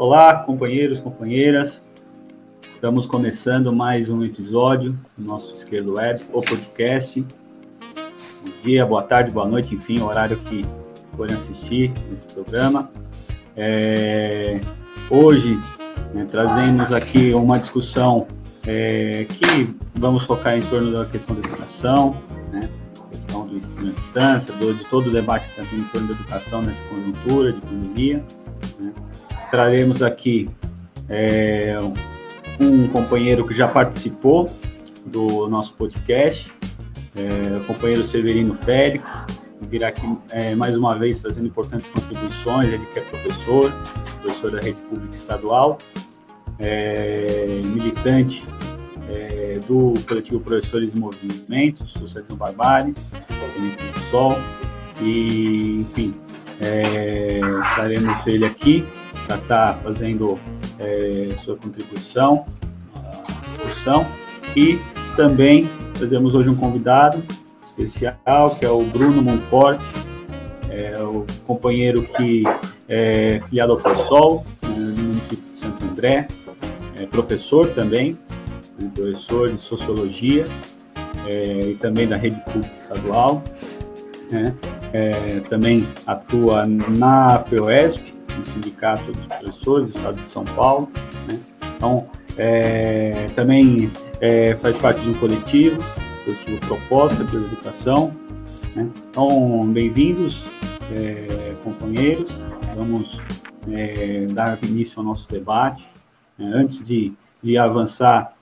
Olá, companheiros, companheiras. Estamos começando mais um episódio do nosso Esquerdo Web, o podcast. Bom dia, boa tarde, boa noite, enfim, o horário que forem assistir esse programa. Hoje, trazemos aqui uma discussão que vamos focar em torno da questão da educação, questão do ensino à distância, de todo o debate que está tendo em torno da educação nessa conjuntura de pandemia. Traremos aqui um companheiro que já participou do nosso podcast, o companheiro Severino Félix, que virá aqui mais uma vez trazendo importantes contribuições. Ele que é professor da rede pública estadual, militante do coletivo Professores em Movimento, Socialismo Barbárie, Feminista do Sol, e enfim, traremos ele aqui para estar fazendo sua contribuição à discussão. E também trazemos hoje um convidado especial, que é o Bruno Monfort, o companheiro que é filiado ao PSOL, no município de Santo André, professor também, professor de Sociologia, e também da rede pública estadual, também atua na POESP, no Sindicato dos Professores do Estado de São Paulo, Então, também faz parte de um coletivo Proposta pela Educação, Então, bem-vindos, companheiros. Vamos dar início ao nosso debate. Antes de avançar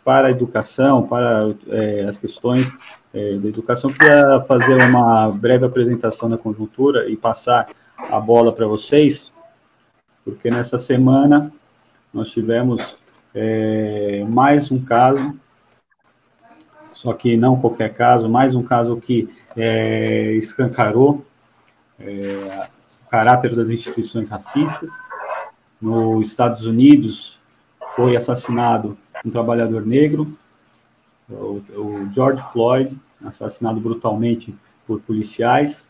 para a educação, para as questões da educação, queria fazer uma breve apresentação da conjuntura e passar a bola para vocês, porque nessa semana nós tivemos mais um caso, só que não qualquer caso, mais um caso que escancarou o caráter das instituições racistas. Nos Estados Unidos foi assassinado um trabalhador negro, o George Floyd, assassinado brutalmente por policiais.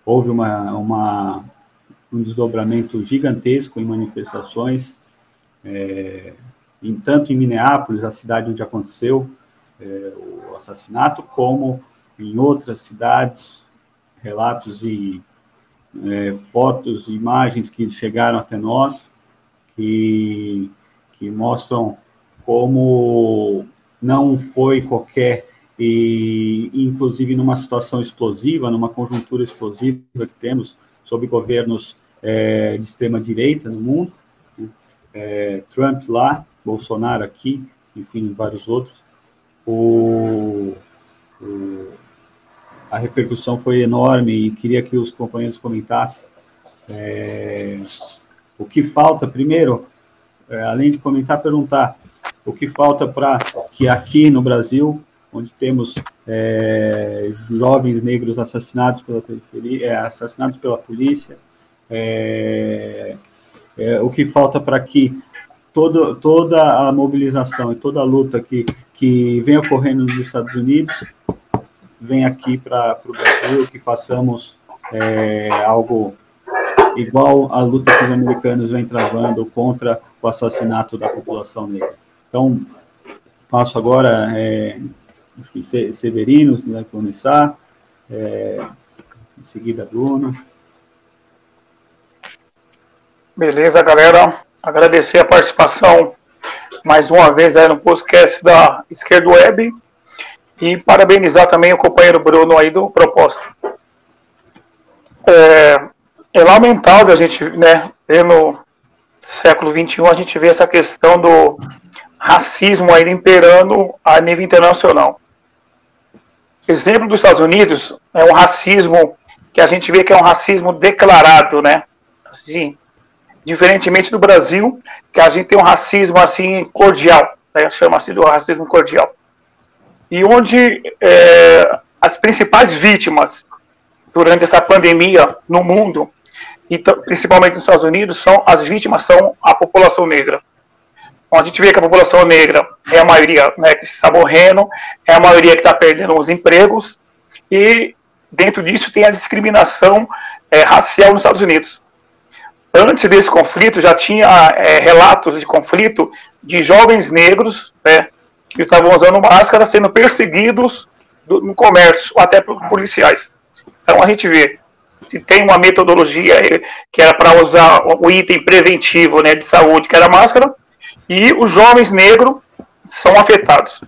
Houve um desdobramento gigantesco em manifestações, tanto em Minneapolis, a cidade onde aconteceu o assassinato, como em outras cidades. Relatos e fotos, imagens que chegaram até nós, que mostram como não foi qualquer, e inclusive numa situação explosiva, numa conjuntura explosiva que temos sob governos de extrema-direita no mundo, Trump lá, Bolsonaro aqui, enfim, vários outros. A repercussão foi enorme e queria que os companheiros comentassem o que falta, primeiro, além de comentar, perguntar o que falta para que aqui no Brasil, onde temos jovens negros assassinados pela periferia, assassinados pela polícia, o que falta para que toda a mobilização e toda a luta que vem ocorrendo nos Estados Unidos venha aqui para o Brasil, que façamos algo igual à luta que os americanos vêm travando contra o assassinato da população negra. Então, passo agora, Severino, se vai começar, em seguida, Bruno. Beleza, galera. Agradecer a participação mais uma vez aí no podcast da Esquerdo Web e parabenizar também o companheiro Bruno aí do Proposta. É lamentável a gente, no século XXI, a gente vê essa questão do racismo ainda imperando a nível internacional. Exemplo dos Estados Unidos é um racismo que a gente vê que é um racismo declarado, assim, diferentemente do Brasil, que a gente tem um racismo assim cordial, chama-se do racismo cordial. E onde as principais vítimas durante essa pandemia no mundo, e principalmente nos Estados Unidos, as vítimas são a população negra. Onde a gente vê que a população negra é a maioria que está morrendo, é a maioria que está perdendo os empregos, e dentro disso tem a discriminação racial nos Estados Unidos. antes desse conflito, já tinha relatos de conflito de jovens negros, né, que estavam usando máscara, sendo perseguidos no comércio, até por policiais. Então a gente vê que tem uma metodologia que era para usar o item preventivo, né, de saúde, que era a máscara, e os jovens negros são afetados.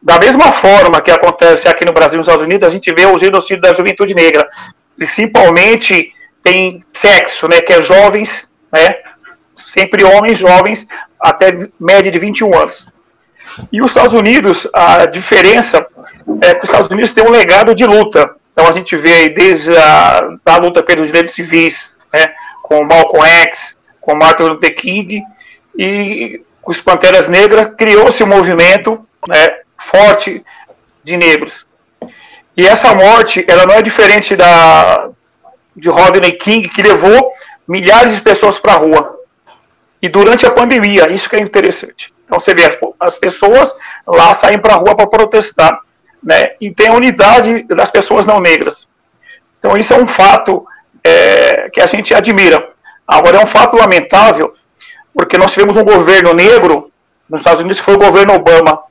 Da mesma forma que acontece aqui no Brasil e nos Estados Unidos, a gente vê o genocídio da juventude negra, principalmente tem sexo, né, que é jovens, né, sempre homens jovens, até média de 21 anos. E os Estados Unidos, a diferença é que os Estados Unidos têm um legado de luta. Então a gente vê aí desde a luta pelos direitos civis, né, com Malcolm X, com Martin Luther King, e com os Panteras Negras, criou-se um movimento, né, forte de negros. E essa morte, ela não é diferente de Rodney King, que levou milhares de pessoas para a rua. E durante a pandemia, isso que é interessante. Então você vê as pessoas lá saem para a rua para protestar, né? E tem a unidade das pessoas não negras. Então isso é um fato que a gente admira. Agora é um fato lamentável, porque nós tivemos um governo negro nos Estados Unidos, que foi o governo Obama,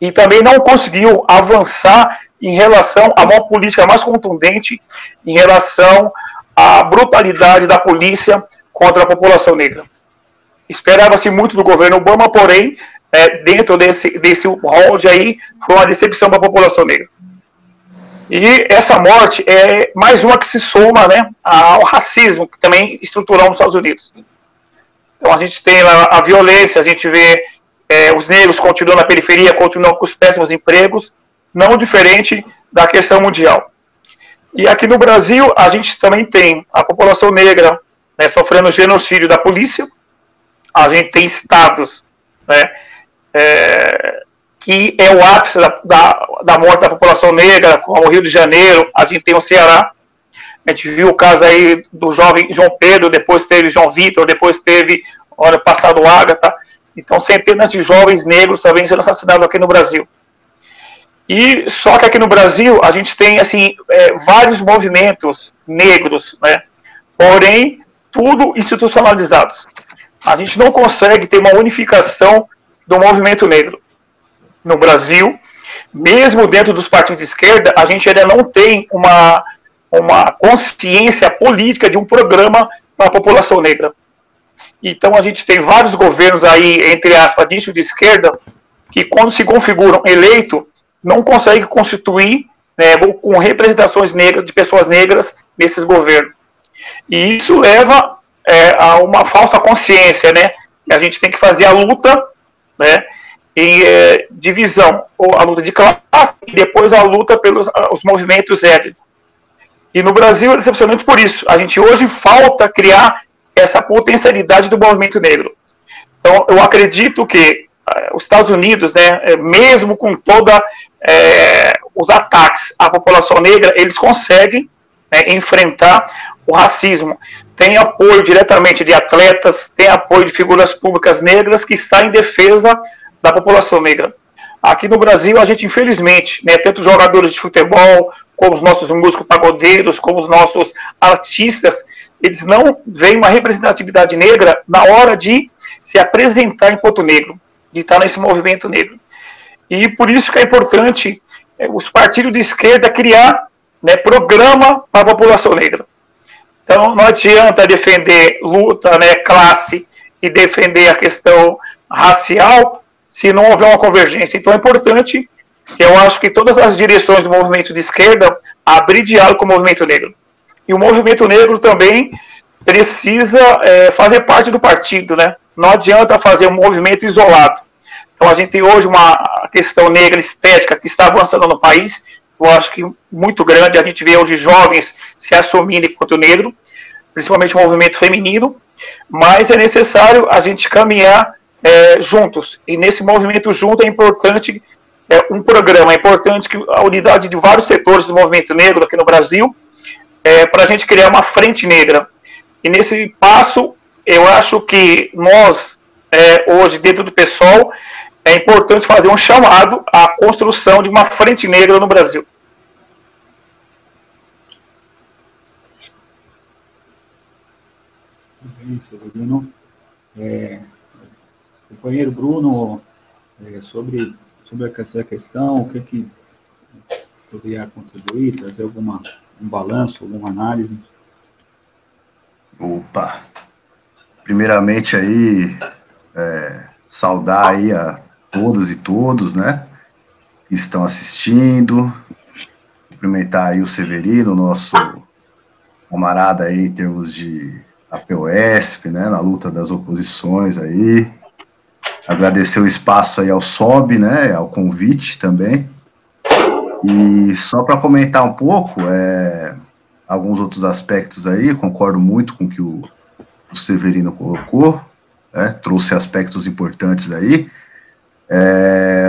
e também não conseguiu avançar em relação a uma política mais contundente em relação à brutalidade da polícia contra a população negra. Esperava-se muito do governo Obama, porém, dentro desse holde aí, foi uma decepção para a população negra. E essa morte é mais uma que se soma, né, ao racismo, que também é estrutural nos Estados Unidos. Então a gente tem a violência, a gente vê os negros continuam na periferia, continuam com os péssimos empregos, não diferente da questão mundial. E aqui no Brasil, a gente também tem a população negra, né, sofrendo genocídio da polícia. A gente tem estados, né, que é o ápice da morte da população negra, como o Rio de Janeiro, a gente tem o Ceará. A gente viu o caso aí do jovem João Pedro, depois teve João Vitor, depois teve, ano passado, o Ágata. Então, centenas de jovens negros também sendo assassinados aqui no Brasil. E só que aqui no Brasil a gente tem assim vários movimentos negros, né? Porém, tudo institucionalizados. A gente não consegue ter uma unificação do movimento negro. No Brasil, mesmo dentro dos partidos de esquerda, a gente ainda não tem uma consciência política de um programa para a população negra. Então a gente tem vários governos aí, entre aspas, de esquerda, que quando se configuram eleito, não conseguem constituir, né, com representações negras, de pessoas negras nesses governos. E isso leva a uma falsa consciência, né? A gente tem que fazer a luta, né, em divisão, ou a luta de classe, e depois a luta pelos os movimentos étnicos. E no Brasil é decepcionante por isso. A gente hoje falta criar essa potencialidade do movimento negro. Então, eu acredito que os Estados Unidos, né, mesmo com todos os ataques à população negra, eles conseguem, né, enfrentar o racismo. Tem apoio diretamente de atletas, tem apoio de figuras públicas negras que estão em defesa da população negra. Aqui no Brasil, a gente, infelizmente, né, tanto jogadores de futebol, como os nossos músicos pagodeiros, como os nossos artistas, eles não veem uma representatividade negra na hora de se apresentar em Porto Negro, de estar nesse movimento negro. E por isso que é importante os partidos de esquerda criar, né, programa para a população negra. Então não adianta defender luta, né, classe e defender a questão racial se não houver uma convergência. Então é importante, eu acho que todas as direções do movimento de esquerda abrir diálogo com o movimento negro. E o movimento negro também precisa fazer parte do partido, né? Não adianta fazer um movimento isolado. Então a gente tem hoje uma questão negra estética que está avançando no país, eu acho que muito grande. A gente vê hoje jovens se assumindo enquanto negro, principalmente o movimento feminino, mas é necessário a gente caminhar juntos. E nesse movimento junto é importante um programa, é importante que a unidade de vários setores do movimento negro aqui no Brasil, para a gente criar uma frente negra. E nesse passo, eu acho que nós, hoje, dentro do PSOL, é importante fazer um chamado à construção de uma frente negra no Brasil. bem, Severino. Companheiro Bruno, sobre essa questão, o que poderia contribuir, trazer um balanço, alguma análise? Opa! Primeiramente aí, saudar aí a todas e todos, né, que estão assistindo, cumprimentar aí o Severino, nosso camarada aí em termos de APOESP, né, na luta das oposições aí, agradecer o espaço aí ao SOB, né, ao convite também, e só para comentar um pouco, alguns outros aspectos aí, concordo muito com o que o Severino colocou, né, trouxe aspectos importantes aí.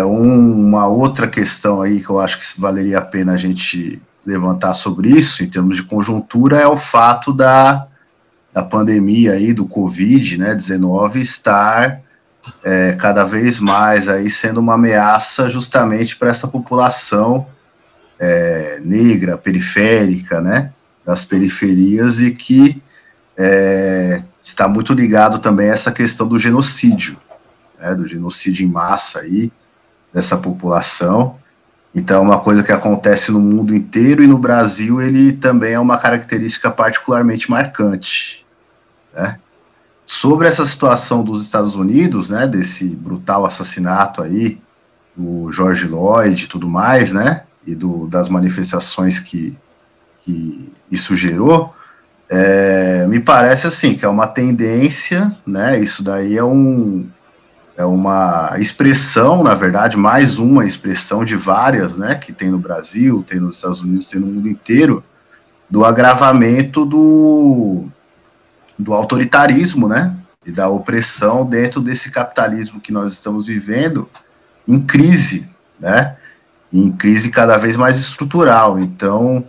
Uma outra questão aí que eu acho que valeria a pena a gente levantar sobre isso, em termos de conjuntura, é o fato da pandemia aí, do Covid, né, 19, estar cada vez mais aí sendo uma ameaça justamente para essa população negra, periférica, né, das periferias, e que está muito ligado também a essa questão do genocídio, né, do genocídio em massa aí, dessa população. Então, é uma coisa que acontece no mundo inteiro, e no Brasil ele também é uma característica particularmente marcante, né. Sobre essa situação dos Estados Unidos, né, desse brutal assassinato aí, do George Floyd e tudo mais, né, e das manifestações que isso gerou, me parece assim, que é uma tendência, né, isso daí é uma expressão, na verdade, mais uma expressão de várias, né, que tem no Brasil, tem nos Estados Unidos, tem no mundo inteiro, do agravamento do autoritarismo, né, e da opressão dentro desse capitalismo que nós estamos vivendo, em crise, né, em crise cada vez mais estrutural. Então,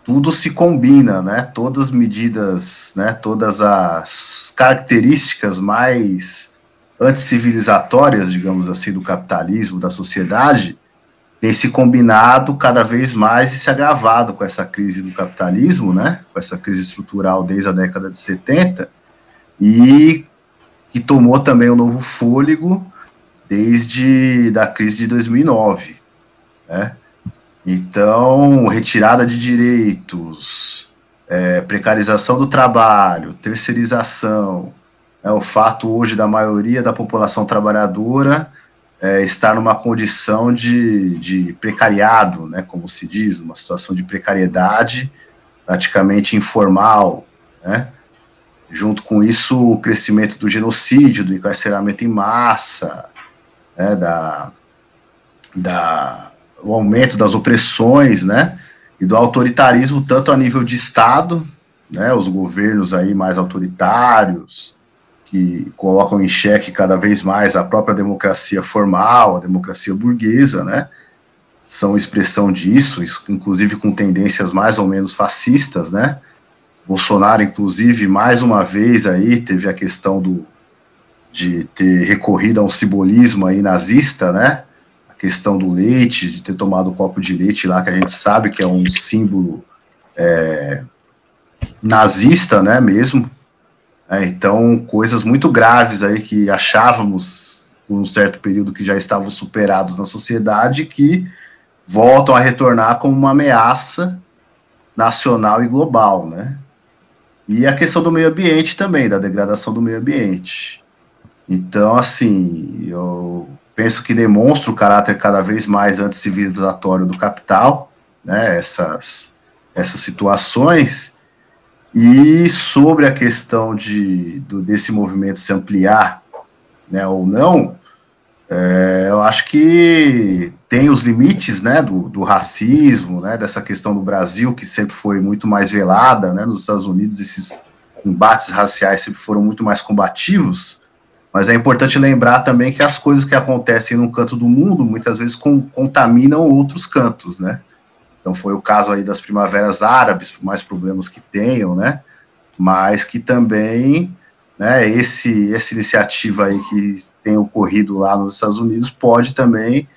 tudo se combina, né, todas as medidas, né, todas as características mais anticivilizatórias, digamos assim, do capitalismo, da sociedade, tem se combinado cada vez mais e se agravado com essa crise do capitalismo, né, com essa crise estrutural desde a década de 70, e que tomou também um novo fôlego desde a crise de 2009, né. Então, retirada de direitos, precarização do trabalho, terceirização, o fato hoje da maioria da população trabalhadora estar numa condição de precariado, né, como se diz, uma situação de precariedade praticamente informal, né. Junto com isso, o crescimento do genocídio, do encarceramento em massa, né, o aumento das opressões, né, e do autoritarismo, tanto a nível de Estado, né, os governos aí mais autoritários, que colocam em xeque cada vez mais a própria democracia formal, a democracia burguesa, né, são expressão disso, inclusive com tendências mais ou menos fascistas, né. Bolsonaro, inclusive, mais uma vez aí, teve a questão de ter recorrido a um simbolismo aí nazista, né, a questão do leite, de ter tomado um copo de leite lá, que a gente sabe que é um símbolo nazista, né, mesmo. Então, coisas muito graves aí que achávamos, por um certo período, que já estavam superados na sociedade, que voltam a retornar como uma ameaça nacional e global, né. E a questão do meio ambiente também, da degradação do meio ambiente. Então, assim, eu penso que demonstra o caráter cada vez mais anticivilizatório do capital, né, essas situações. E sobre a questão desse movimento se ampliar, né, ou não, eu acho que tem os limites, né, do racismo, né, dessa questão do Brasil, que sempre foi muito mais velada, né, nos Estados Unidos esses embates raciais sempre foram muito mais combativos, mas é importante lembrar também que as coisas que acontecem num canto do mundo, muitas vezes contaminam outros cantos, né. Então foi o caso aí das primaveras árabes, por mais problemas que tenham, né, mas que também, né, essa iniciativa aí que tem ocorrido lá nos Estados Unidos pode também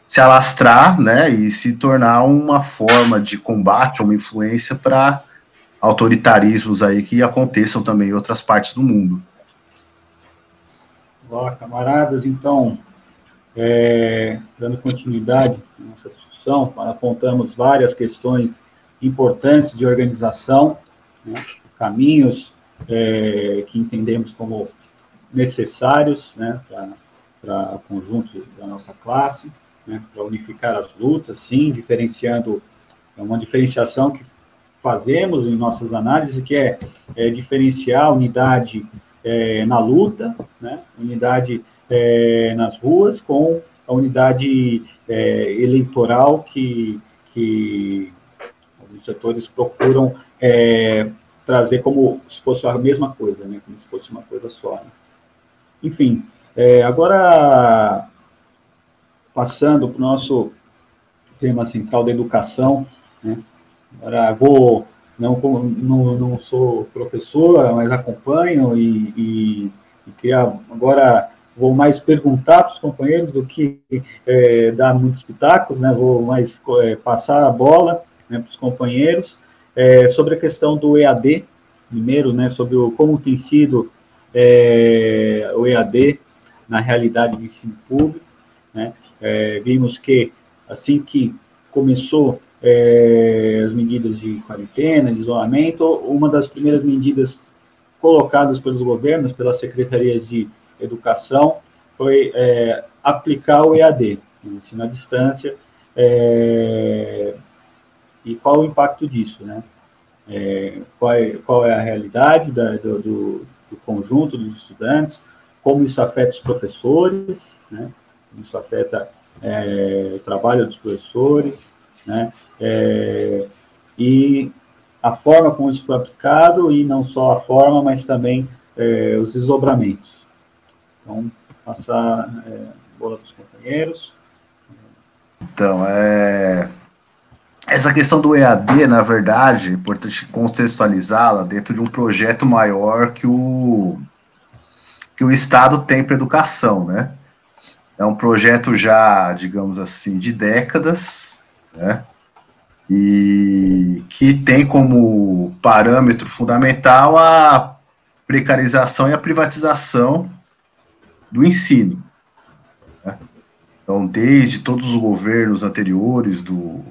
se alastrar, né, e se tornar uma forma de combate, uma influência para autoritarismos aí que aconteçam também em outras partes do mundo. Olá, camaradas. Então, dando continuidade à nossa discussão, apontamos várias questões importantes de organização, né, caminhos que entendemos como necessários, né, para o conjunto da nossa classe, né, para unificar as lutas, sim, diferenciando, uma diferenciação que fazemos em nossas análises, que é diferenciar a unidade na luta, né, unidade nas ruas, com a unidade eleitoral que alguns setores procuram trazer como se fosse a mesma coisa, né, como se fosse uma coisa só. Né. Enfim, agora, passando para o nosso tema central da educação, né, agora não sou professor, mas acompanho e queria agora vou mais perguntar para os companheiros do que dar muitos pitacos, né? Vou mais passar a bola, né, para os companheiros sobre a questão do EAD, primeiro, né, sobre como tem sido o EAD na realidade do ensino público, né? Vimos que assim que começou as medidas de quarentena, de isolamento, uma das primeiras medidas colocadas pelos governos, pelas secretarias de educação, foi aplicar o EAD, o ensino à distância, e qual o impacto disso, né? Qual é a realidade do conjunto dos estudantes, como isso afeta os professores, né? Como isso afeta o trabalho dos professores, né? E a forma como isso foi aplicado, e não só a forma, mas também os desdobramentos. Então, passar a bola para os companheiros. Então, essa questão do EAD, na verdade, é importante contextualizá-la dentro de um projeto maior que o Estado tem para a educação, né? É um projeto já, digamos assim, de décadas, né? E que tem como parâmetro fundamental a precarização e a privatização do ensino, né? Então, desde todos os governos anteriores do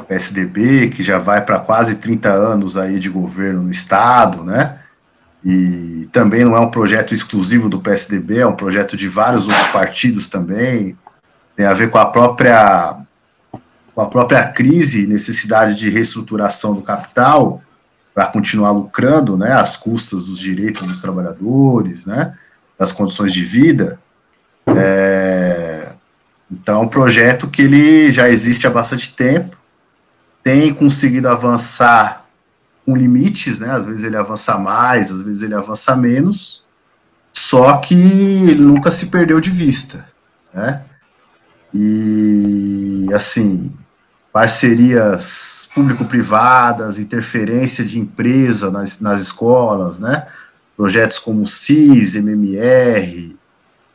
PSDB, que já vai para quase 30 anos aí de governo no Estado, né? E também não é um projeto exclusivo do PSDB, é um projeto de vários outros partidos também, tem a ver com a própria crise, necessidade de reestruturação do capital para continuar lucrando, né, às custas dos direitos dos trabalhadores, né, das condições de vida. Então, é um projeto que ele já existe há bastante tempo, tem conseguido avançar com limites, né, às vezes ele avança mais, às vezes ele avança menos, só que ele nunca se perdeu de vista, né, e, assim, parcerias público-privadas, interferência de empresa nas escolas, né, projetos como o CIS, MMR,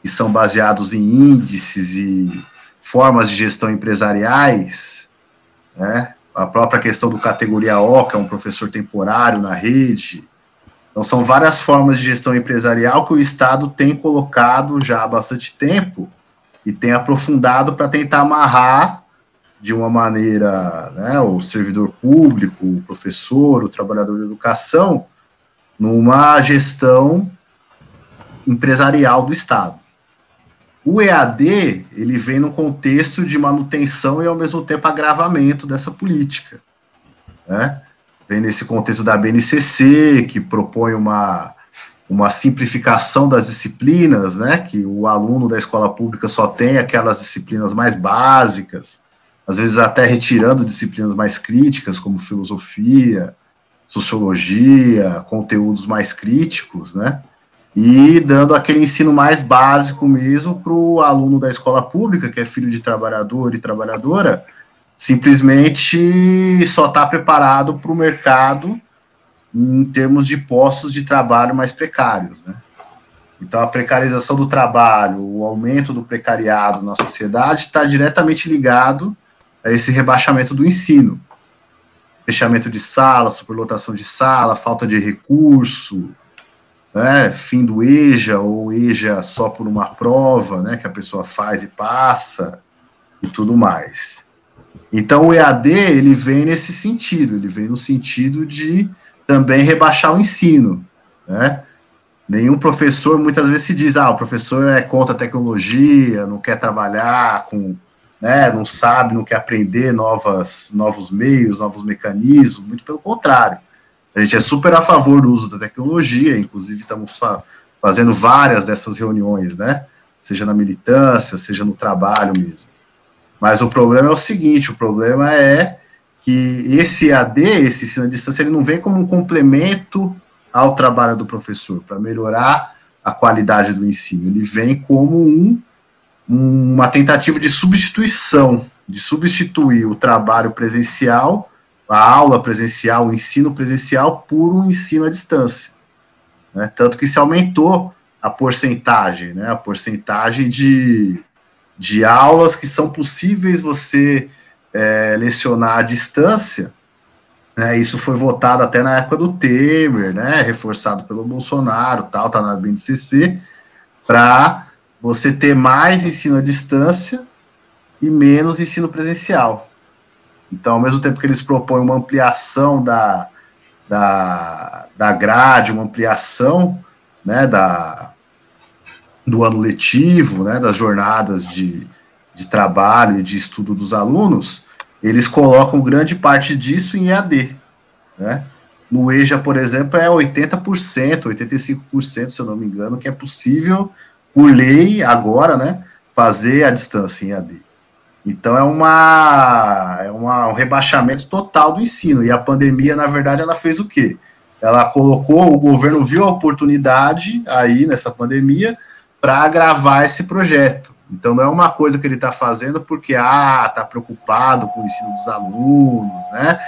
que são baseados em índices e formas de gestão empresariais, né, a própria questão do categoria O, que é um professor temporário na rede. Então, são várias formas de gestão empresarial que o Estado tem colocado já há bastante tempo e tem aprofundado para tentar amarrar de uma maneira, né, o servidor público, o professor, o trabalhador de educação, numa gestão empresarial do Estado. O EAD, ele vem no contexto de manutenção e, ao mesmo tempo, agravamento dessa política, né? Vem nesse contexto da BNCC, que propõe uma simplificação das disciplinas, né? Que o aluno da escola pública só tem aquelas disciplinas mais básicas, às vezes até retirando disciplinas mais críticas, como filosofia, sociologia, conteúdos mais críticos, né? E dando aquele ensino mais básico mesmo para o aluno da escola pública, que é filho de trabalhador e trabalhadora, simplesmente só está preparado para o mercado em termos de postos de trabalho mais precários, né? Então, a precarização do trabalho, o aumento do precariado na sociedade está diretamente ligado a esse rebaixamento do ensino. fechamento de sala, superlotação de sala, falta de recurso, né, fim do EJA, ou EJA só por uma prova, né, que a pessoa faz e passa, e tudo mais. Então, o EAD, ele vem nesse sentido, ele vem no sentido de também rebaixar o ensino, né? Nenhum professor, muitas vezes se diz, o professor é contra a tecnologia, não quer trabalhar com, né, não sabe, não quer aprender novos meios, novos mecanismos, muito pelo contrário. A gente é super a favor do uso da tecnologia, inclusive estamos fazendo várias dessas reuniões, né? Seja na militância, seja no trabalho mesmo. Mas o problema é o seguinte, o problema é que esse EAD, esse ensino à distância, ele não vem como um complemento ao trabalho do professor, para melhorar a qualidade do ensino. Ele vem como uma tentativa de substituição, de substituir o trabalho presencial, a aula presencial, o ensino presencial, por um ensino à distância. Né? Tanto que se aumentou a porcentagem, né? A porcentagem de aulas que são possíveis você lecionar à distância, né? Isso foi votado até na época do Temer, né? Reforçado pelo Bolsonaro, tal, tá na BNCC, para você ter mais ensino à distância e menos ensino presencial. Então, ao mesmo tempo que eles propõem uma ampliação da grade, uma ampliação, né, do ano letivo, né, das jornadas de trabalho e de estudo dos alunos, eles colocam grande parte disso em EAD, né? No EJA, por exemplo, é 80%, 85%, se eu não me engano, que é possível, por lei, agora, né, fazer à distância em EAD. Então, é um rebaixamento total do ensino, e a pandemia, na verdade, ela fez o quê? Ela colocou, o governo viu a oportunidade aí, nessa pandemia, para agravar esse projeto. Então, não é uma coisa que ele está fazendo porque, está preocupado com o ensino dos alunos, né?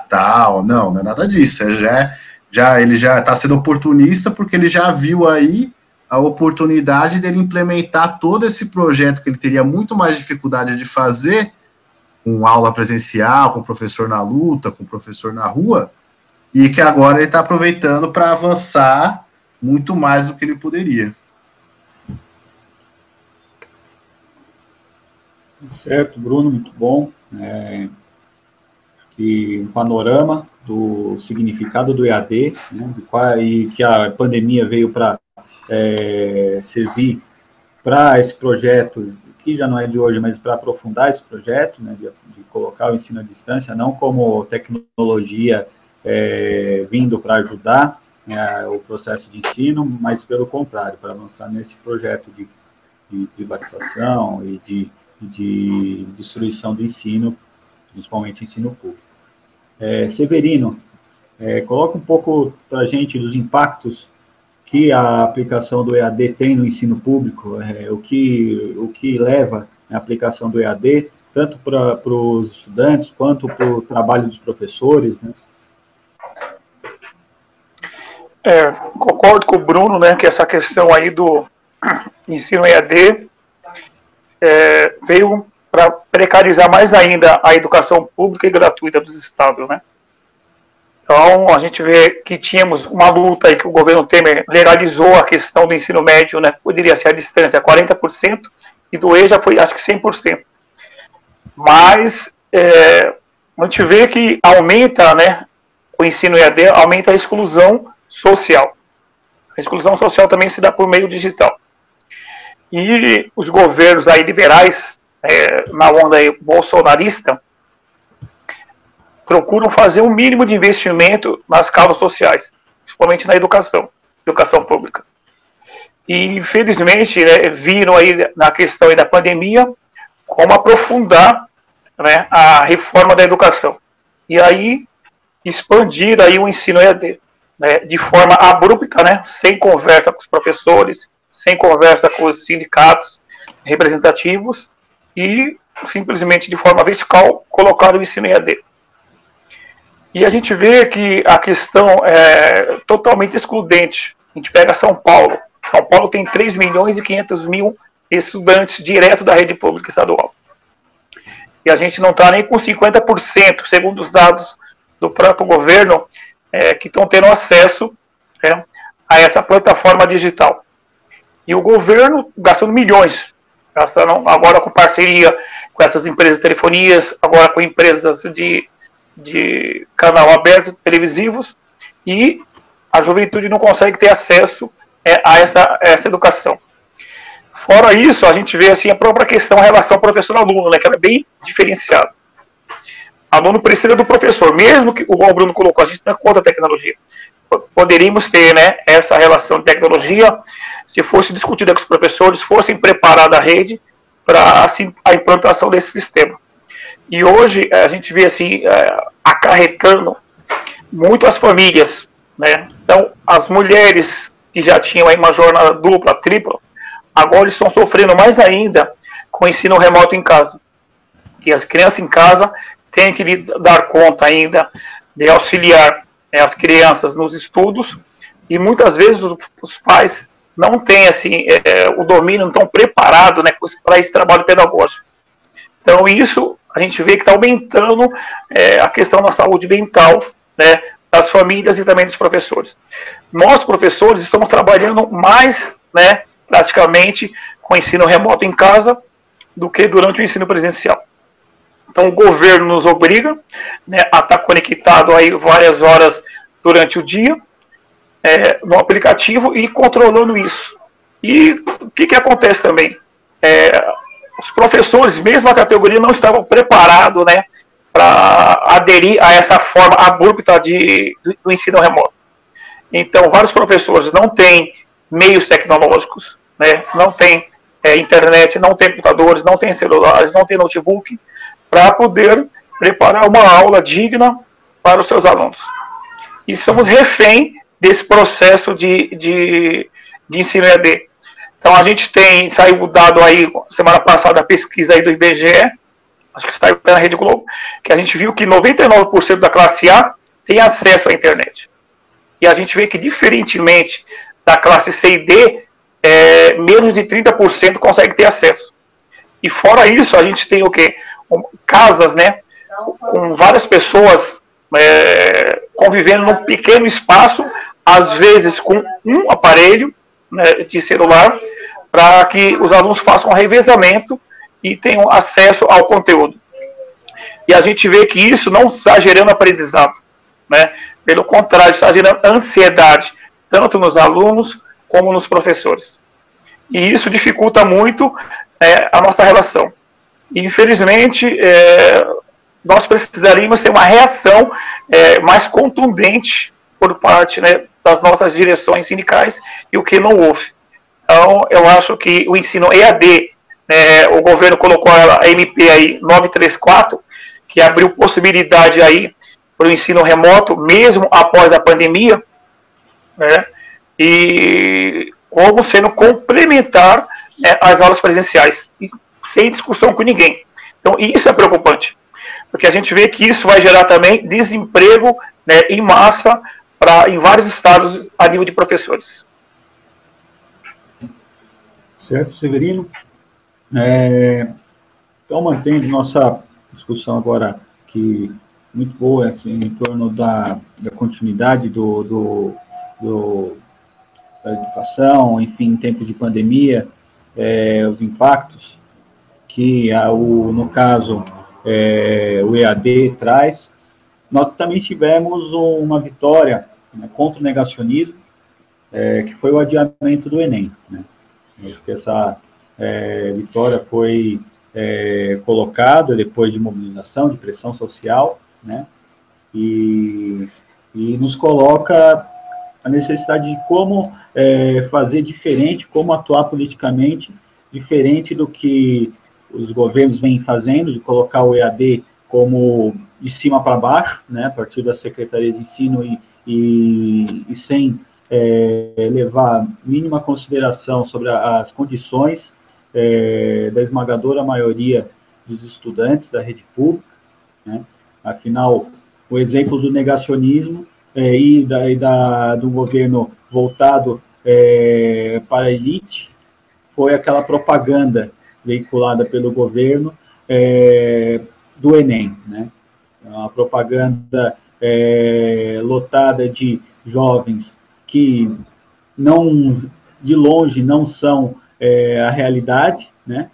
Tal. Não é nada disso. Ele já está sendo oportunista porque ele já viu aí a oportunidade dele implementar todo esse projeto que ele teria muito mais dificuldade de fazer, com aula presencial, com o professor na luta, com o professor na rua, e que agora ele está aproveitando para avançar muito mais do que ele poderia. Certo, Bruno, muito bom. Que um panorama do significado do EAD, né, e que a pandemia veio para servir para esse projeto, que já não é de hoje, mas para aprofundar esse projeto, né, de colocar o ensino à distância, não como tecnologia vindo para ajudar o processo de ensino, mas pelo contrário, para avançar nesse projeto de privatização e de destruição do ensino, principalmente ensino público. Severino, coloca um pouco para a gente dos impactos que a aplicação do EAD tem no ensino público, o que leva a aplicação do EAD, tanto para os estudantes, quanto para o trabalho dos professores, né? Concordo com o Bruno, né, que essa questão aí do ensino EAD veio para precarizar mais ainda a educação pública e gratuita dos estados, né? Então, a gente vê que tínhamos uma luta aí que o governo Temer legalizou a questão do ensino médio, né? Poderia ser a distância 40%, e do EJA foi, acho que 100%. Mas a gente vê que aumenta, né, o ensino EAD, aumenta a exclusão social. A exclusão social também se dá por meio digital. E os governos aí liberais, na onda aí bolsonarista, procuram fazer um mínimo de investimento nas causas sociais, principalmente na educação pública. E, infelizmente, né, viram aí na questão aí da pandemia como aprofundar, né, a reforma da educação. E aí expandir aí o ensino EAD, né, de forma abrupta, né, sem conversa com os professores, sem conversa com os sindicatos representativos e simplesmente de forma vertical colocar o ensino EAD. E a gente vê que a questão é totalmente excludente. A gente pega São Paulo. São Paulo tem 3.500.000 estudantes direto da rede pública estadual. E a gente não está nem com 50%, segundo os dados do próprio governo que estão tendo acesso a essa plataforma digital. E o governo gastando milhões, gastando agora com parceria com essas empresas de telefonias, agora com empresas de canal aberto, televisivos, e a juventude não consegue ter acesso a essa educação. Fora isso, a gente vê assim, a própria questão, a relação professor-aluno, né, que ela é bem diferenciada. O aluno precisa do professor, mesmo que, o Bruno colocou, a gente não é contra a tecnologia. Poderíamos ter, né, essa relação de tecnologia, se fosse discutida com os professores, fossem preparada a rede para assim, a implantação desse sistema. E hoje a gente vê assim, acarretando muito as famílias, né? Então, as mulheres que já tinham aí uma jornada dupla, tripla, agora estão sofrendo mais ainda com o ensino remoto em casa. E as crianças em casa têm que dar conta ainda de auxiliar as crianças nos estudos, e muitas vezes os pais não têm assim, o domínio, não estão preparados, né, para esse trabalho pedagógico. Então isso a gente vê que está aumentando a questão da saúde mental, né, das famílias e também dos professores. Nós, professores, estamos trabalhando mais, né, praticamente com o ensino remoto em casa do que durante o ensino presencial. Então o governo nos obriga, né, a estar conectado aí várias horas durante o dia no aplicativo e controlando isso. E o que acontece também? Os professores, mesmo a categoria, não estavam preparados, né, para aderir a essa forma abrupta do ensino remoto. Então, vários professores não têm meios tecnológicos, né, não têm internet, não têm computadores, não têm celulares, não têm notebook, para poder preparar uma aula digna para os seus alunos. E somos refém desse processo de ensino EAD. Então, a gente saiu o dado aí, semana passada, a pesquisa aí do IBGE, acho que está na Rede Globo, que a gente viu que 99% da classe A tem acesso à internet. E a gente vê que, diferentemente da classe C e D, menos de 30% consegue ter acesso. E fora isso, a gente tem o quê? Casas, né, com várias pessoas convivendo num pequeno espaço, às vezes com um aparelho, né, de celular, para que os alunos façam um revezamento e tenham acesso ao conteúdo. E a gente vê que isso não está gerando aprendizado, né? Pelo contrário, está gerando ansiedade, tanto nos alunos como nos professores. E isso dificulta muito a nossa relação. E, infelizmente, nós precisaríamos ter uma reação mais contundente por parte, né, das nossas direções sindicais, e o que não houve. Então, eu acho que o ensino EAD, o governo colocou a MP aí 934, que abriu possibilidade aí para o ensino remoto, mesmo após a pandemia, né, e como sendo complementar, né, às aulas presenciais, e sem discussão com ninguém. Então, isso é preocupante, porque a gente vê que isso vai gerar também desemprego, né, em massa em vários estados a nível de professores. Certo, Severino. Então, mantendo nossa discussão agora, que muito boa, assim, em torno da continuidade da educação, enfim, em tempos de pandemia, os impactos que, no caso, o EAD traz. Nós também tivemos uma vitória, né, contra o negacionismo, que foi o adiamento do Enem, né? Acho que essa vitória foi colocada depois de mobilização, de pressão social, né? E nos coloca a necessidade de como fazer diferente, como atuar politicamente, diferente do que os governos vêm fazendo, de colocar o EAD como de cima para baixo, né, a partir da Secretaria de Ensino e sem levar mínima consideração sobre as condições da esmagadora maioria dos estudantes da rede pública, né? Afinal, o exemplo do negacionismo do governo voltado para a elite foi aquela propaganda veiculada pelo governo do Enem, né? A propaganda lotada de jovens que não, de longe, não são a realidade, né?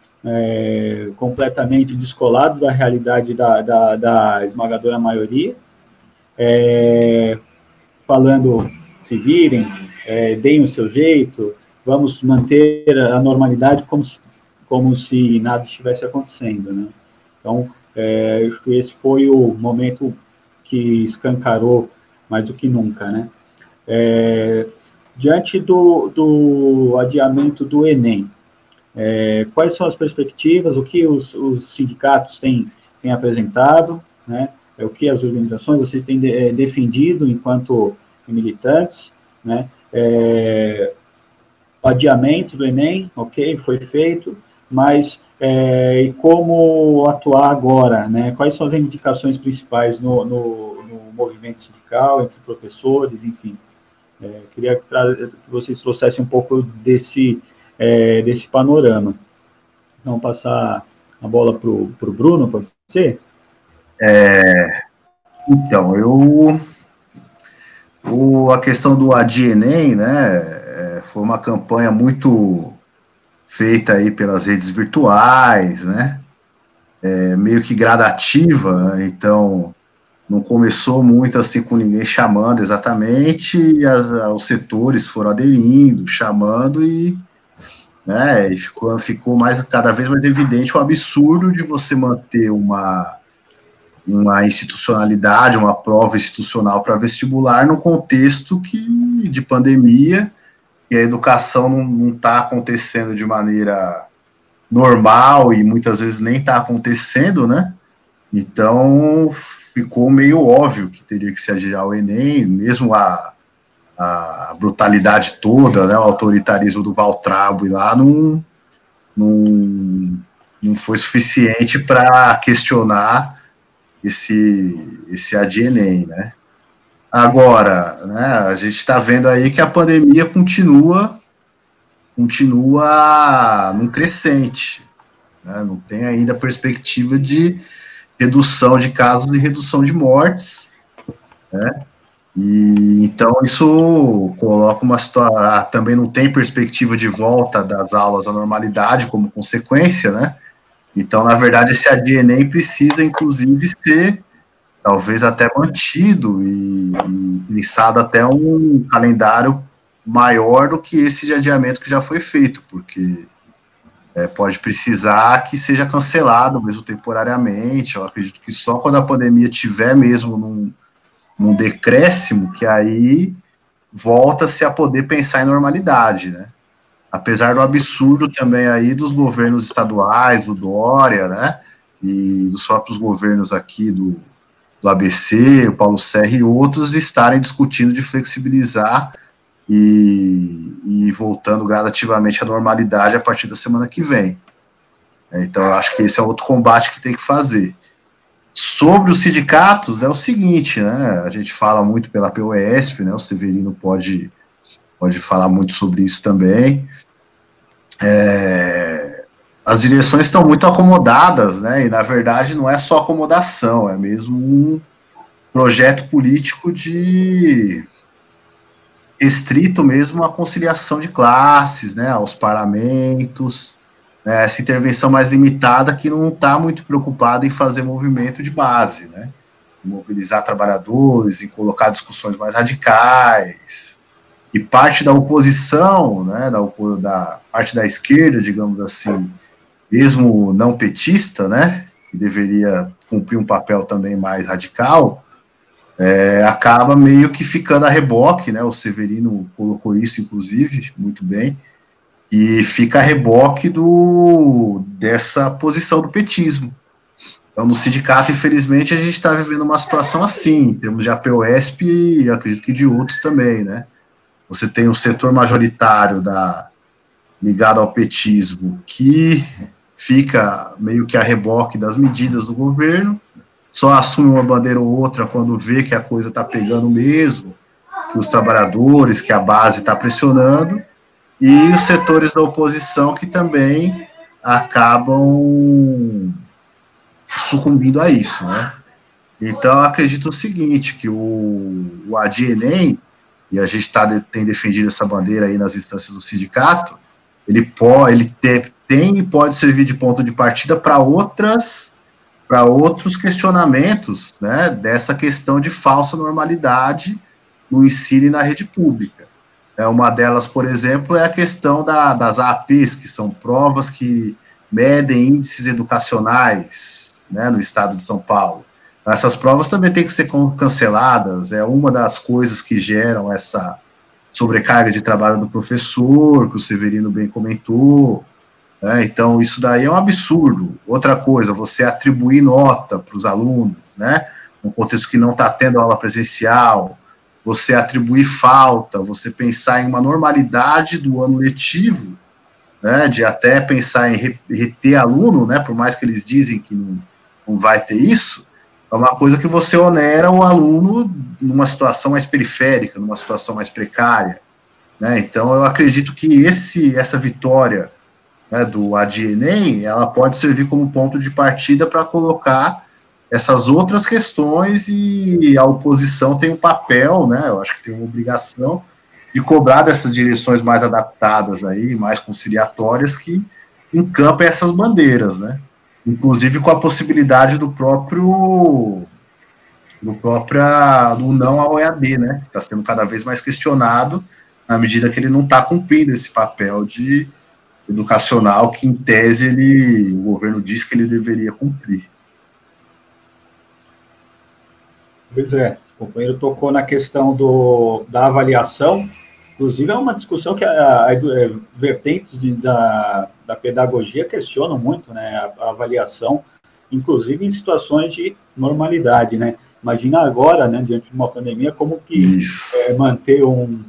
Completamente descolados da realidade da esmagadora maioria, falando, se virem, deem o seu jeito, vamos manter a normalidade como se nada estivesse acontecendo, né? Então, acho que esse foi o momento que escancarou mais do que nunca, né? Diante do adiamento do Enem, quais são as perspectivas, o que os sindicatos têm apresentado, né? O que as organizações vocês têm defendido enquanto militantes, né? O adiamento do Enem, ok, foi feito, mas e como atuar agora, né? Quais são as indicações principais no movimento sindical, entre professores, enfim. Queria que vocês trouxessem um pouco desse panorama. Vamos passar a bola para o Bruno, pode ser? Então, a questão do Enem, né, foi uma campanha muito feita aí pelas redes virtuais, né, meio que gradativa, né, então não começou muito assim com ninguém chamando exatamente, e os setores foram aderindo, chamando e ficou cada vez mais evidente o absurdo de você manter uma institucionalidade, uma prova institucional para vestibular no contexto de pandemia, e a educação não está acontecendo de maneira normal e muitas vezes nem está acontecendo, né? Então ficou meio óbvio que teria que se adiar o Enem, mesmo a brutalidade toda, né, o autoritarismo do Waltraub lá não foi suficiente para questionar esse Enem, né? Agora, né, a gente está vendo aí que a pandemia continua num crescente, né? Não tem ainda perspectiva de redução de casos e redução de mortes, né? E então isso coloca uma situação, também não tem perspectiva de volta das aulas à normalidade como consequência, né? Então, na verdade, esse Enem precisa, inclusive, ser talvez até mantido e pensado até um calendário maior do que esse de adiamento que já foi feito, porque pode precisar que seja cancelado mesmo temporariamente. Eu acredito que só quando a pandemia tiver mesmo num decréscimo, que aí volta-se a poder pensar em normalidade, né? Apesar do absurdo também aí dos governos estaduais, do Dória, né, e dos próprios governos aqui do ABC, o Paulo Serra e outros estarem discutindo de flexibilizar e voltando gradativamente à normalidade a partir da semana que vem. Então, eu acho que esse é outro combate que tem que fazer. Sobre os sindicatos, é o seguinte, né, a gente fala muito pela POESP, né, o Severino pode falar muito sobre isso também. As direções estão muito acomodadas, né, e na verdade não é só acomodação, é mesmo um projeto político restrito mesmo à conciliação de classes, né, aos parlamentos, né, essa intervenção mais limitada que não está muito preocupada em fazer movimento de base, né, mobilizar trabalhadores, em colocar discussões mais radicais. E parte da oposição, né, da parte da esquerda, digamos assim, mesmo não petista, né, que deveria cumprir um papel também mais radical, acaba meio que ficando a reboque, né, o Severino colocou isso, inclusive, muito bem, e fica a reboque dessa posição do petismo. Então, no sindicato, infelizmente, a gente está vivendo uma situação assim, em termos de APOESP e acredito que de outros também, né. Você tem um setor majoritário ligado ao petismo que fica meio que a reboque das medidas do governo, só assume uma bandeira ou outra quando vê que a coisa está pegando mesmo, que os trabalhadores, que a base está pressionando, e os setores da oposição que também acabam sucumbindo a isso, né? Então, eu acredito o seguinte, que o ADNEM, e a gente tem defendido essa bandeira aí nas instâncias do sindicato, ele tem e pode servir de ponto de partida para outros questionamentos, né, dessa questão de falsa normalidade no ensino e na rede pública. Uma delas, por exemplo, é a questão das APs, que são provas que medem índices educacionais, né, no estado de São Paulo. Essas provas também têm que ser canceladas, é uma das coisas que geram essa sobrecarga de trabalho do professor, que o Severino bem comentou, né? Então isso daí é um absurdo. Outra coisa, você atribuir nota para os alunos, né, num contexto que não está tendo aula presencial, você atribuir falta, você pensar em uma normalidade do ano letivo, né, de até pensar em reter aluno, né, por mais que eles dizem que não vai ter isso, é uma coisa que você onera o aluno numa situação mais periférica, numa situação mais precária, né? Então, eu acredito que essa vitória, né, do ADNEM, ela pode servir como ponto de partida para colocar essas outras questões, e a oposição tem um papel, né, eu acho que tem uma obrigação de cobrar dessas direções mais adaptadas aí, mais conciliatórias, que encampem essas bandeiras, né? Inclusive com a possibilidade do não ao EAD, né, que está sendo cada vez mais questionado, na medida que ele não está cumprindo esse papel de educacional que, em tese, o governo diz que ele deveria cumprir. Pois é, o companheiro tocou na questão da avaliação, inclusive é uma discussão que vertentes da pedagogia questionam muito, né, a avaliação, inclusive em situações de normalidade, né? Imagina agora, né, diante de uma pandemia, como que manter um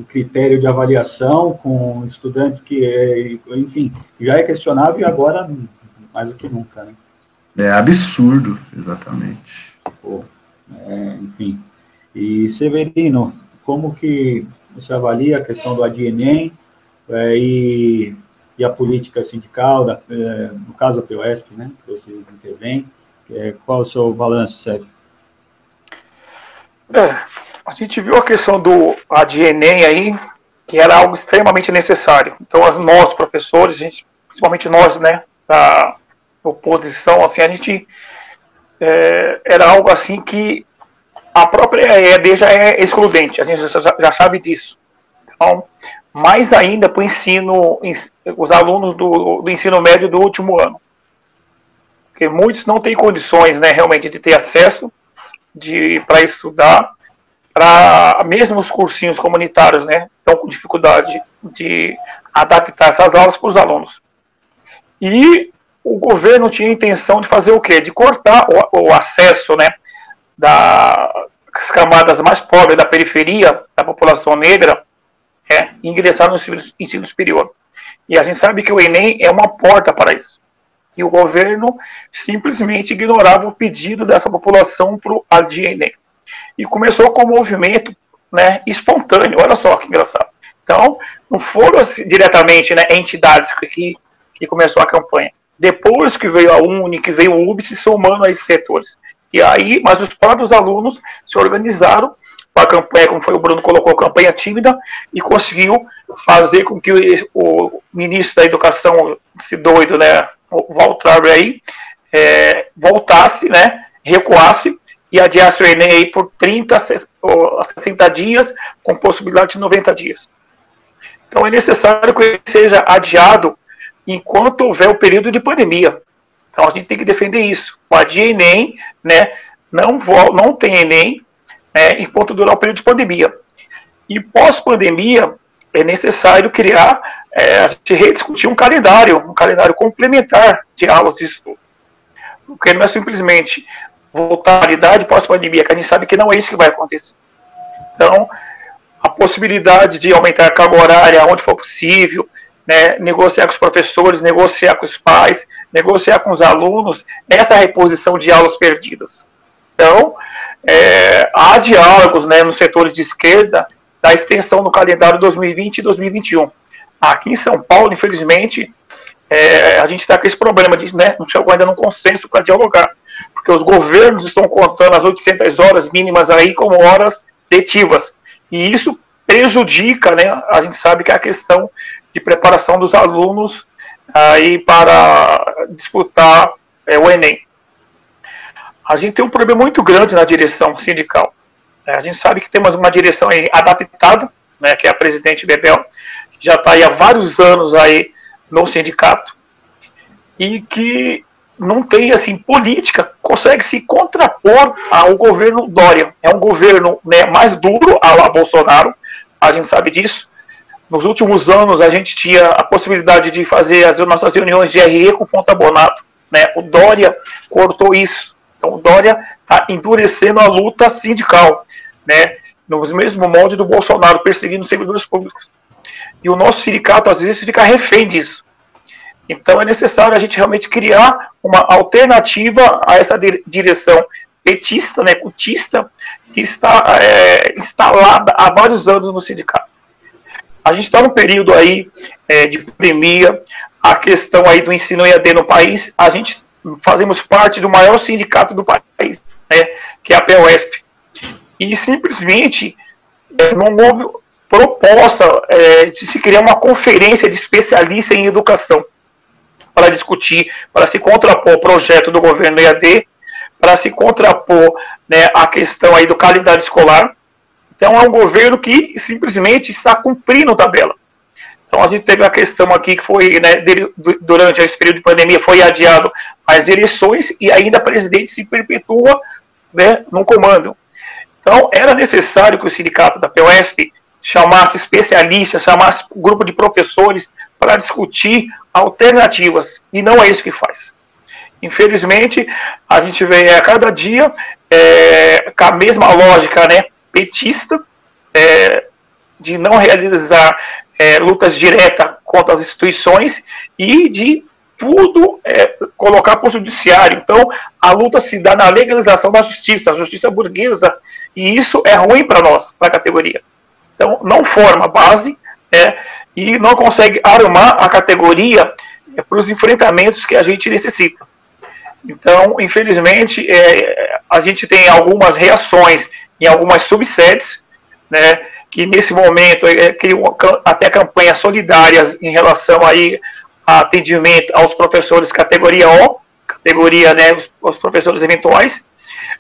critério de avaliação com estudantes que, enfim, já é questionável e agora mais do que nunca, né? É absurdo, exatamente. Enfim. E, Severino, como que você avalia a questão do ADNEM e a política sindical, no caso da POESP, né, que vocês intervêm? Qual o seu balanço, Sérgio? A gente viu a questão do ADNEM aí, que era algo extremamente necessário. Então, nós, professores, principalmente nós, né, da oposição, assim, a gente era algo assim que a própria EAD já é excludente, a gente já sabe disso. Então, mais ainda para o ensino, os alunos do ensino médio do último ano. Porque muitos não têm condições, né, realmente de ter acesso para estudar, para mesmo os cursinhos comunitários, né, estão com dificuldade de adaptar essas aulas para os alunos. E o governo tinha a intenção de fazer o quê? De cortar o acesso, né, das camadas mais pobres da periferia, da população negra, ingressar no ensino superior. E a gente sabe que o Enem é uma porta para isso. E o governo simplesmente ignorava o pedido dessa população para o ADNEM. E começou com um movimento, né, espontâneo. Olha só que engraçado. Então, não foram diretamente, né, entidades que começou a campanha. Depois que veio a UNE, que veio o UB se somando a esses setores. E aí, mas os próprios alunos se organizaram para a campanha, como foi o Bruno colocou, campanha tímida, e conseguiu fazer com que o ministro da Educação, esse doido, né, o Waltraub aí, voltasse, né, recuasse e adiasse o Enem aí por 30 a 60 dias, com possibilidade de 90 dias. Então é necessário que ele seja adiado enquanto houver o período de pandemia. Então a gente tem que defender isso. O ADNEM, né, não tem Enem, enquanto durar o período de pandemia. E pós-pandemia é necessário criar, a gente rediscutir um calendário complementar de aulas de estudo. Porque não é simplesmente voltar à realidade pós-pandemia, que a gente sabe que não é isso que vai acontecer. Então, a possibilidade de aumentar a carga horária onde for possível, né, negociar com os professores, negociar com os pais, negociar com os alunos, essa reposição de aulas perdidas. Então, há diálogos, né, nos setores de esquerda da extensão do calendário 2020 e 2021. Aqui em São Paulo, infelizmente, a gente está com esse problema de, né, não chegou ainda num consenso para dialogar. porque os governos estão contando as 800 horas mínimas aí como horas letivas, e isso prejudica, né, a gente sabe que é a questão de preparação dos alunos aí para disputar o Enem. A gente tem um problema muito grande na direção sindical. A gente sabe que temos uma direção aí adaptada, né, que é a presidente Bebel, que já está aí há vários anos aí no sindicato, e que não tem, assim, política, consegue se contrapor ao governo Dória. É um governo, né, mais duro ao Bolsonaro, a gente sabe disso. Nos últimos anos, a gente tinha a possibilidade de fazer as nossas reuniões de RE com ponta Bonato, né? O Dória cortou isso. Então, o Dória está endurecendo a luta sindical, né? No mesmo molde do Bolsonaro, perseguindo os servidores públicos. E o nosso sindicato, às vezes, fica refém disso. Então, é necessário a gente realmente criar uma alternativa a essa direção petista, né, cutista, que está instalada há vários anos no sindicato. A gente está num período aí de pandemia, a questão aí do ensino EAD no país, a gente fazemos parte do maior sindicato do país, né, que é a PEUESP. E simplesmente não houve proposta de se criar uma conferência de especialistas em educação para discutir, para se contrapor ao projeto do governo EAD, para se contrapor, né, a questão aí do calendário escolar. Então, é um governo que simplesmente está cumprindo tabela. Então, a gente teve a questão aqui que foi, né, durante esse período de pandemia, foi adiado as eleições e ainda a presidente se perpetua, né, no comando. Então, era necessário que o sindicato da PEUESP chamasse especialistas, chamasse um grupo de professores para discutir alternativas, e não é isso que faz. Infelizmente, a gente vê a cada dia com a mesma lógica, né, petista, de não realizar lutas diretas contra as instituições e de tudo colocar para o judiciário. Então, a luta se dá na legalização da justiça, a justiça burguesa, e isso é ruim para nós, para a categoria. Então, não forma base, e não consegue armar a categoria para os enfrentamentos que a gente necessita. Então, infelizmente, a gente tem algumas reações em algumas subsedes, né, que nesse momento criam até campanhas solidárias em relação aí a atendimento aos professores categoria O, categoria, né, os professores eventuais,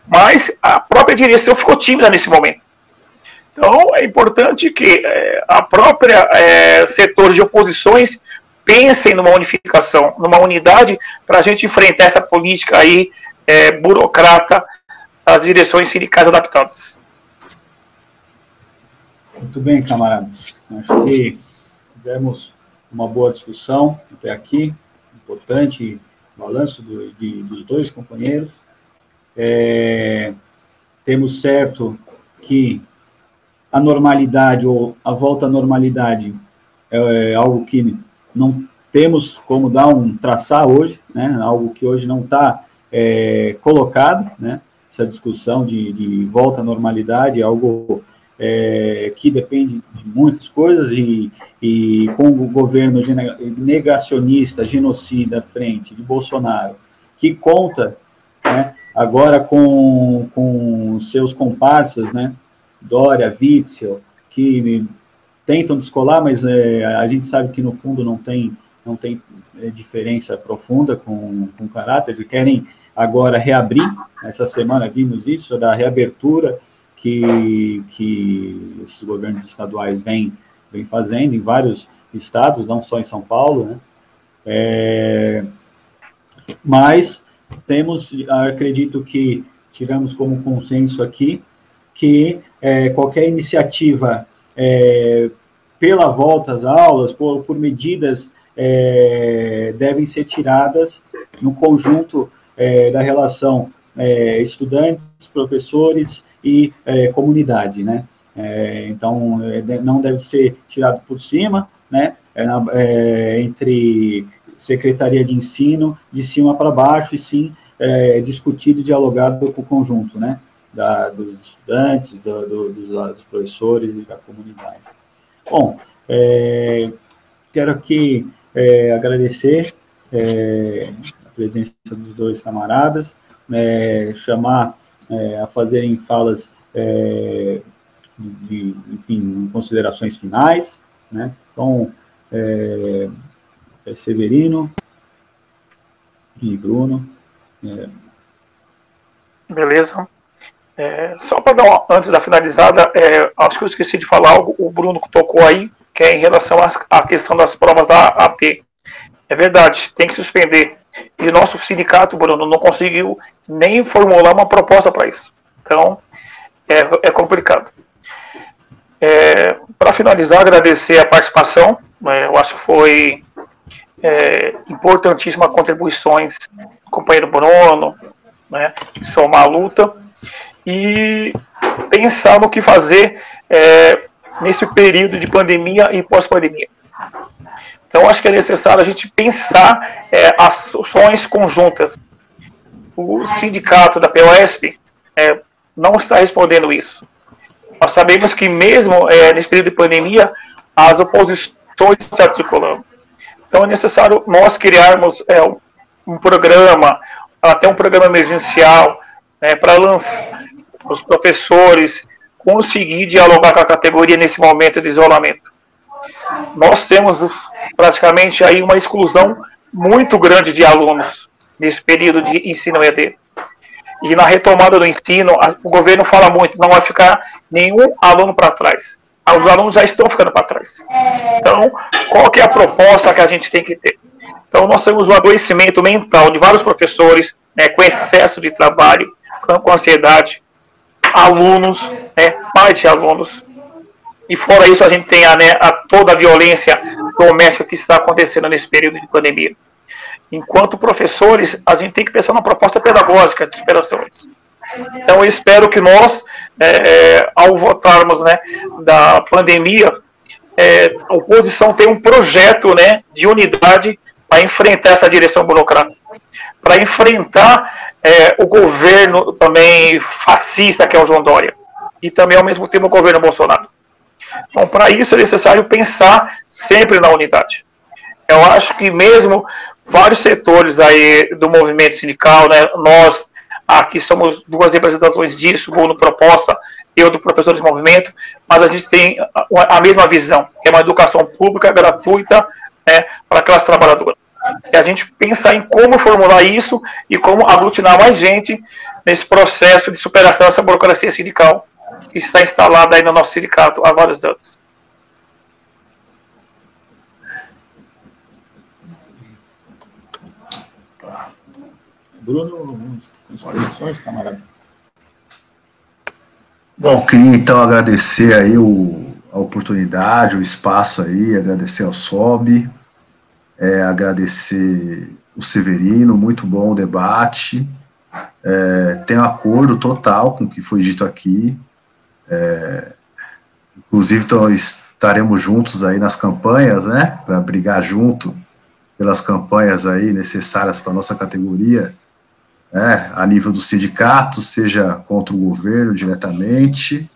mas a própria direção ficou tímida nesse momento. Então, é importante que a própria setor de oposições pensem numa unificação, numa unidade, para a gente enfrentar essa política aí burocrata das direções sindicais adaptadas. Muito bem, camaradas. Acho que fizemos uma boa discussão até aqui, importante balanço dos dois companheiros. Temos certo que a normalidade ou a volta à normalidade é algo que não temos como traçar hoje, né? Algo que hoje não está colocado, né? Essa discussão de volta à normalidade é algo que depende de muitas coisas e com o governo negacionista, genocida à frente de Bolsonaro, que conta, né, agora com seus comparsas, né, Dória, Witzel, que tentam descolar, mas a gente sabe que no fundo não tem diferença profunda com caráter, eles querem agora reabrir. Essa semana vimos isso, da reabertura que esses governos estaduais vêm fazendo em vários estados, não só em São Paulo, né? Mas acredito que tiramos como consenso aqui que qualquer iniciativa pela volta às aulas, por medidas, devem ser tiradas no conjunto da relação estudantes, professores e comunidade, né? Então, não deve ser tirado por cima, né? Entre Secretaria de Ensino, de cima para baixo, e sim discutido e dialogado com o conjunto, né? Dos estudantes, dos professores e da comunidade. Bom, quero aqui agradecer a presença dos dois camaradas, chamar a fazerem falas enfim, considerações finais, né? Então, Severino e Bruno. Beleza. Só para dar antes da finalizada, acho que eu esqueci de falar algo, o Bruno tocou aí, que é em relação à questão das provas da AP. É verdade, tem que suspender. E o nosso sindicato, Bruno, não conseguiu nem formular uma proposta para isso. Então, é complicado. Para finalizar, agradecer a participação. Eu acho que foi importantíssima contribuições do companheiro Bruno, né, somar a luta e pensar no que fazer nesse período de pandemia e pós-pandemia. Então, acho que é necessário a gente pensar as ações conjuntas. O sindicato da POSP não está respondendo isso. Nós sabemos que mesmo nesse período de pandemia, as oposições estão se articulando. Então, é necessário nós criarmos um programa, até um programa emergencial, para lançar os professores, conseguir dialogar com a categoria nesse momento de isolamento. Nós temos praticamente aí uma exclusão muito grande de alunos nesse período de ensino EAD. E na retomada do ensino, o governo fala muito, não vai ficar nenhum aluno para trás. Os alunos já estão ficando para trás. Então, qual que é a proposta que a gente tem que ter? Então, nós temos um adoecimento mental de vários professores, com excesso de trabalho, com ansiedade, alunos, pais de alunos. E fora isso, a gente tem toda a violência doméstica que está acontecendo nesse período de pandemia. Enquanto professores, a gente tem que pensar numa proposta pedagógica de superações. Então, eu espero que nós, ao votarmos da pandemia, a oposição tenha um projeto de unidade para enfrentar essa direção burocrática, para enfrentar o governo também fascista, que é o João Dória, e também, ao mesmo tempo, o governo Bolsonaro. Então, para isso é necessário pensar sempre na unidade. Eu acho que mesmo vários setores aí do movimento sindical, nós aqui somos duas representações disso, Bruno Proposta, eu do Professores de Movimento, mas a gente tem a mesma visão, que é uma educação pública gratuita para aquelas trabalhadoras. E a gente pensar em como formular isso e como aglutinar mais gente nesse processo de superação dessa burocracia sindical que está instalada aí no nosso sindicato há vários anos. Bruno, considerações, camarada? Bom, queria então agradecer aí a oportunidade, o espaço aí, agradecer ao SOB, agradecer o Severino, muito bom o debate, tem um acordo total com o que foi dito aqui, inclusive estaremos juntos aí nas campanhas, para brigar junto pelas campanhas aí necessárias para a nossa categoria, a nível do sindicato, seja contra o governo diretamente,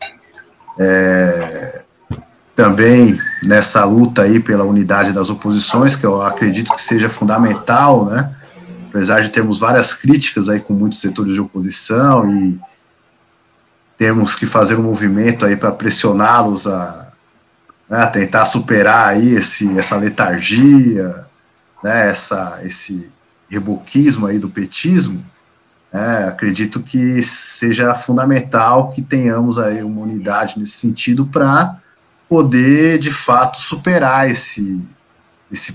também nessa luta aí pela unidade das oposições, que eu acredito que seja fundamental, apesar de termos várias críticas aí com muitos setores de oposição e temos que fazer um movimento aí para pressioná-los a tentar superar aí essa letargia, esse reboquismo aí do petismo. Acredito que seja fundamental que tenhamos aí uma unidade nesse sentido para poder, de fato, superar esse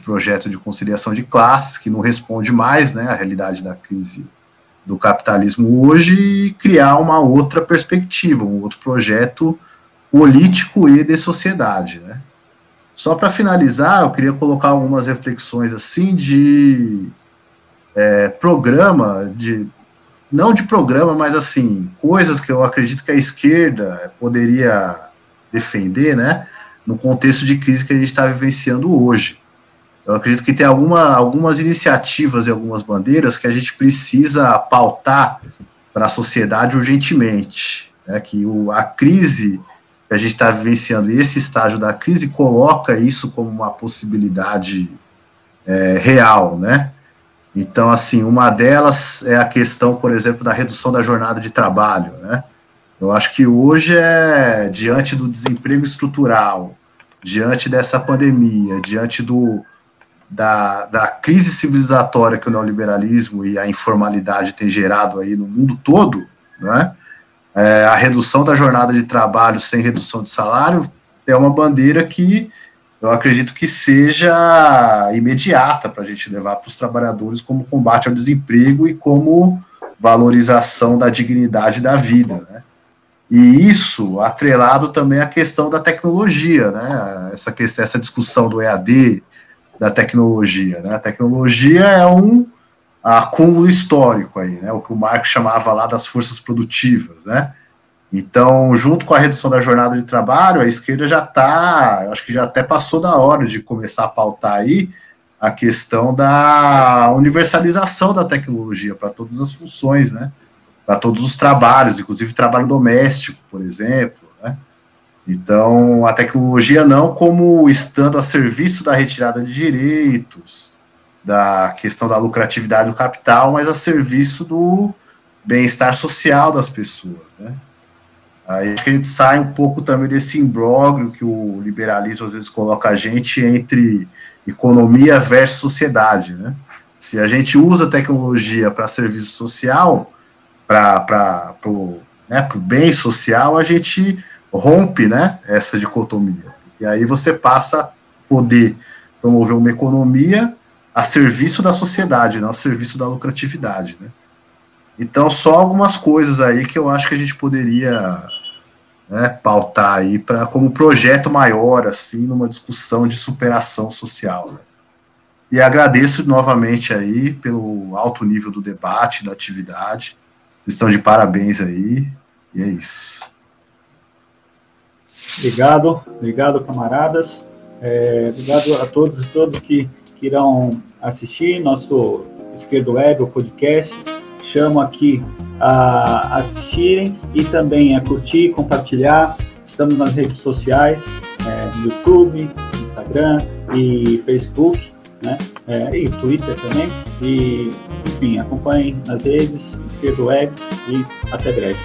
projeto de conciliação de classes, que não responde mais à realidade da crise do capitalismo hoje, e criar uma outra perspectiva, um outro projeto político e de sociedade. Só para finalizar, eu queria colocar algumas reflexões assim de programa, não de programa, mas assim, coisas que eu acredito que a esquerda poderia defender, no contexto de crise que a gente está vivenciando hoje. Eu acredito que tem algumas iniciativas e algumas bandeiras que a gente precisa pautar para a sociedade urgentemente, que a crise que a gente está vivenciando, esse estágio da crise, coloca isso como uma possibilidade real, Então, assim, uma delas é a questão, por exemplo, da redução da jornada de trabalho, né? Eu acho que hoje diante do desemprego estrutural, diante dessa pandemia, diante da crise civilizatória que o neoliberalismo e a informalidade têm gerado aí no mundo todo, né? A redução da jornada de trabalho sem redução de salário é uma bandeira que eu acredito que seja imediata para a gente levar para os trabalhadores como combate ao desemprego e como valorização da dignidade da vida, né? E isso atrelado também à questão da tecnologia, né? Essa discussão do EAD, da tecnologia, né? A tecnologia é um acúmulo histórico aí, né? O que o Marx chamava lá das forças produtivas, né? Então, junto com a redução da jornada de trabalho, a esquerda acho que já até passou da hora de começar a pautar aí a questão da universalização da tecnologia para todas as funções, né? Para todos os trabalhos, inclusive trabalho doméstico, por exemplo, né? Então, a tecnologia não como estando a serviço da retirada de direitos, da questão da lucratividade do capital, mas a serviço do bem-estar social das pessoas, né? Aí acho que a gente sai um pouco também desse imbróglio que o liberalismo às vezes coloca a gente entre economia versus sociedade, né? Se a gente usa a tecnologia para serviço social, para o bem social, a gente rompe, né, essa dicotomia. E aí você passa a poder promover uma economia a serviço da sociedade, não a serviço da lucratividade, né? Então, só algumas coisas aí que eu acho que a gente poderia, né, pautar aí como projeto maior, assim, numa discussão de superação social, né? E agradeço novamente aí pelo alto nível do debate, da atividade. Vocês estão de parabéns aí, e é isso. Obrigado, camaradas. Obrigado a todos e todas que irão assistir nosso Esquerdo Web, o podcast. Chamo aqui a assistirem e também a curtir, compartilhar. Estamos nas redes sociais, YouTube, Instagram e Facebook, né? E Twitter também. E, enfim, acompanhem nas redes, Esquerdo Web, e até breve.